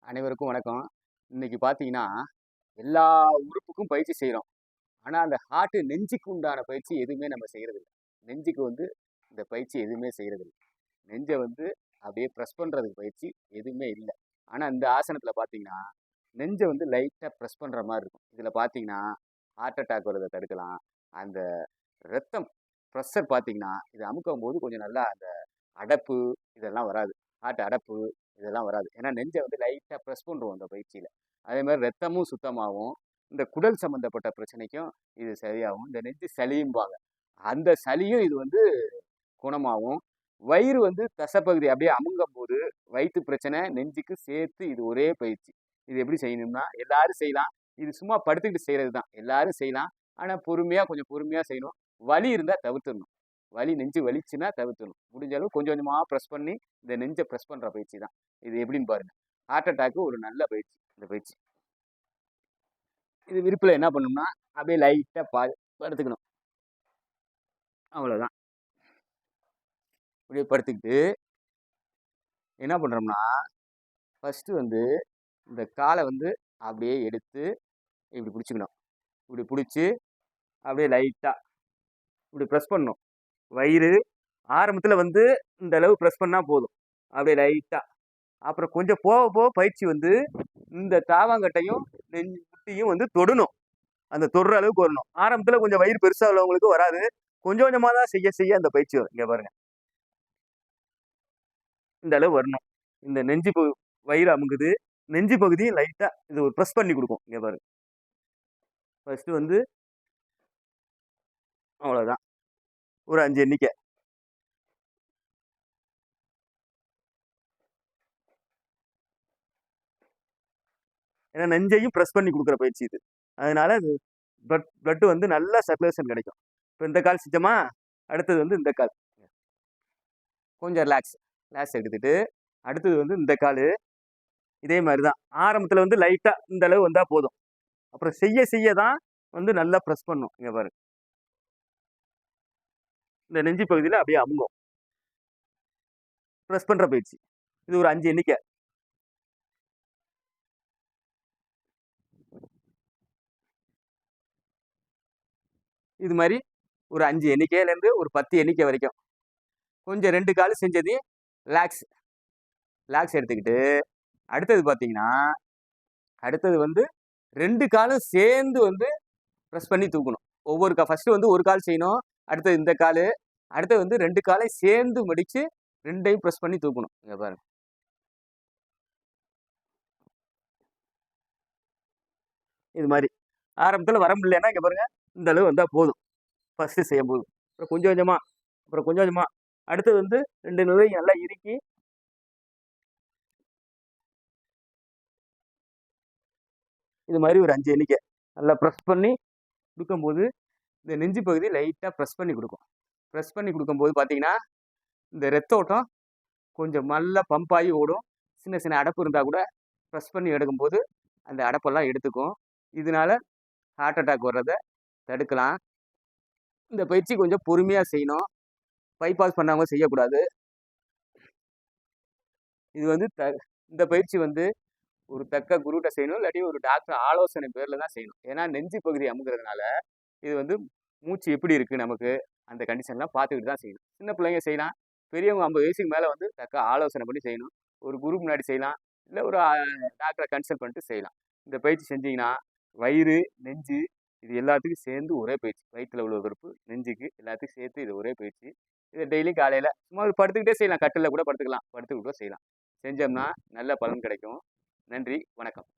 அனைவருக்கும் வணக்கம். இன்னைக்கு பார்த்தீங்கன்னா, எல்லா உறுப்புக்கும் பயிற்சி செய்றோம். ஆனா, அந்த நெஞ்சுக்கு உண்டான பயிற்சி எதுவுமே நம்ம செய்றதில்ல. நெஞ்சுக்கு இந்த பயிற்சி எதுவுமே செய்றதில்ல. நெஞ்ச அப்படியே பிரஸ் பண்றதுக்கு பயிற்சி எதுவுமே இல்ல. ஆனா, இந்த ஆசனத்தில பார்த்தீங்கன்னா, நெஞ்ச லைட்டா பிரஸ் பண்ற மாரி இருக்கும். இதில பார்த்தீங்கன்னா, ஹார்ட் அட்டாக் வரத தடுக்கலாம். அந்த ரத்தம் பிரஷர் பார்த்தீங்கன்னா, இத அமுக்கும்போது கொஞ்சம் நல்லா அந்த அடப்பு இதெல்லாம் வராது. ஹார்ட் அடப்பு இதெல்லாம் வராது. ஏன்னா நெஞ்ச லைட்டா பிரஸ் பண்றோம் அந்த பயிற்சியில. அதே மாரி ரத்தமும் சுத்தமாகும். இந்த குடல் சம்மந்தப்பட்ட பிரச்சனைக்கும் இது சரியாகும். இந்த நெஞ்சு சளியும்பாங்க. அந்த சளியும் இது குணமாகும். வயிறு தசப்பகுதி அப்படியே அமுங்கும்போது, வயித்து பிரச்சனை, நெஞ்சுக்கு சேர்த்து இது ஒரே பயிற்சி. இது எப்படி செய்யணும்னா, எல்லாரும் செய்யலாம். இது சும்மா படுத்துக்கிட்டு செய்றது தான். எல்லாரும் செய்யலாம். ஆனா பொறுமையா, கொஞ்சம் பொறுமையா செய்யணும். வலி இருந்தா தவிர்த்துடணும். நெஞ்சு வலிச்சுன்னா தவிர்த்துடணும். முடிஞ்ச அளவு கொஞ்சம் கொஞ்சமா பிரஸ் பண்ணி, இந்த நெஞ்ச பிரஸ் பண்ற பயிற்சி தான். இது எப்படின்னு பாருங்க. ஹார்ட் அட்டாக்கு ஒரு நல்ல பயிற்சி, இந்த பயிற்சி. இது விருப்புல என்ன பண்ணணும்னா, அப்படியே லைட்டா படுத்துக்கணும். அவ்வளோதான். அப்படியே படுத்துக்கிட்டு என்ன பண்றோம்னா, ஃபர்ஸ்ட்டு இந்த கால அப்படியே எடுத்து இப்படி புடிச்சுக்கணும். இப்படி புடிச்சு, அப்படியே லைட்டா இப்படி பிரஸ் பண்ணணும். வயிறு ஆரம்பத்துல இந்த அளவு பிரஸ் பண்ணா போதும். அப்படியே லைட்டா. அப்புறம் கொஞ்சம் போக போக பயிற்சி இந்த தாவாங்கட்டையும், முட்டியும் தொடணும். அந்த தொடுற அளவுக்கு வரணும். ஆரம்பத்துல கொஞ்சம் வயிறு பெருசா உள்ளவங்களுக்கு வராது. கொஞ்சம் கொஞ்சமா தான் செய்ய செய்ய அந்த பயிற்சி வரும். இங்க பாருங்க. இந்த அளவு வரணும். இந்த வயிறு அமுங்குது. நெஞ்சு பகுதியும் லைட்டா இது ஒரு பிரஸ் பண்ணி குடுக்கும். இங்க பாருங்க. ஃபர்ஸ்ட்டு அவ்வளோதான். ஒரு 5 எண்ணிக்கை. ஏன்னா நெஞ்சையும் பிரஸ் பண்ணி குடுக்குற பயிற்சி இது. அதனால அது பிளட் நல்லா சர்க்குலேஷன் கிடைக்கும். இப்ப இந்த கால் செஞ்சோமா, அடுத்தது இந்த கால். கொஞ்சம் ரிலாக்ஸ் எடுத்துட்டு, அடுத்தது இந்த காலு. இதே மாரி தான். ஆரம்பத்துல லைட்டா இந்த அளவு வந்தா போதும். அப்புறம் செய்ய செய்ய தான் நல்லா பிரஸ் பண்ணணும். இங்க பாருங்க. இந்த நெஞ்சு பகுதியில அப்படியே அமுங்கும். பிரஸ் பண்ற பயிற்சி. இது ஒரு 5 எண்ணிக்கை. இது மாரி ஒரு 5 எண்ணிக்கையிலேருந்து ஒரு 10 எண்ணிக்கை வரைக்கும். கொஞ்சம் 2 காலு செஞ்சதையும் ரிலாக்ஸ் எடுத்துக்கிட்டு, அடுத்தது பார்த்தீங்கன்னா, அடுத்தது 2 காலும் சேர்ந்து பிரஸ் பண்ணி தூக்கணும். ஃபர்ஸ்ட்டு ஒரு கால் செய்யணும். அடுத்தது இந்த காலு. அடுத்தது 2 காலையும் சேர்ந்து மடிச்சு 2யும் பிரஸ் பண்ணி தூக்கணும். இங்க பாருங்க. இது மாரி. ஆரம்பத்துல வர முடியலன்னா இங்க பாருங்க. இந்த அளவு வந்தா போதும். ஃபர்ஸ்ட்டு செய்யும்போது. அப்புறம் கொஞ்சம் கொஞ்சமா, அப்புறம் கொஞ்சம் கொஞ்சமா. அடுத்தது 2 நுரையும் நல்லா இறுக்கி இது மாரி ஒரு 5 எண்ணிக்கை. நல்லா பிரஸ் பண்ணி குடுக்கும்போது, இந்த நெஞ்சு பகுதி லைட்டா பிரஸ் பண்ணி குடுக்கும். பிரஸ் பண்ணி குடுக்கும்போது பார்த்தீங்கன்னா, இந்த ரத்த ஓட்டம் கொஞ்சம் நல்லா பம்ப் ஆகி ஓடும். சின்ன சின்ன அடப்பு இருந்தா கூட பிரஸ் பண்ணி எடுக்கும்போது, அந்த அடப்பெல்லாம் எடுத்துக்கும். இதனால ஹார்ட் அட்டாக் வர்றத தடுக்கலாம். இந்த பயிற்சி கொஞ்சம் பொறுமையா செய்யணும். பைபாஸ் பண்ணவங்க செய்யக்கூடாது. இது இந்த பயிற்சி ஒரு தக்க குருட்ட செய்யணும். இல்லாட்டி ஒரு டாக்டர் ஆலோசனை பேர்ல தான் செய்யணும். ஏன்னா நெஞ்சு பகுதி அமுங்குறதுனால, இது மூச்சு எப்படி இருக்கு நமக்கு, அந்த கண்டிஷன்லாம் பார்த்துக்கிட்டு தான் செய்யணும். சின்ன பிள்ளைங்க செய்யலாம். பெரியவங்க 50 வயசுக்கு மேல தக்க ஆலோசனை பண்ணி செய்யணும். ஒரு குரு முன்னாடி செய்யலாம். இல்ல ஒரு டாக்டர கன்சல்ட் பண்ணிட்டு செய்யலாம். இந்த பயிற்சி செஞ்சீங்கன்னா, வயிறு, நெஞ்சு இது எல்லாத்துக்கும் சேர்ந்து ஒரே பயிற்சி. வயித்துல உள்ள உறுப்பு, நெஞ்சுக்கு எல்லாத்துக்கும் சேர்த்து இது ஒரே பயிற்சி. இத டெய்லியும் காலையில சும்மா படுத்துக்கிட்டே செய்யலாம். கட்டில்ல கூட படுத்துக்கலாம். படுத்துக்கிட்டு கூட செய்யலாம். செஞ்சோம்னா நல்ல பலன் கிடைக்கும். நன்றி, வணக்கம்.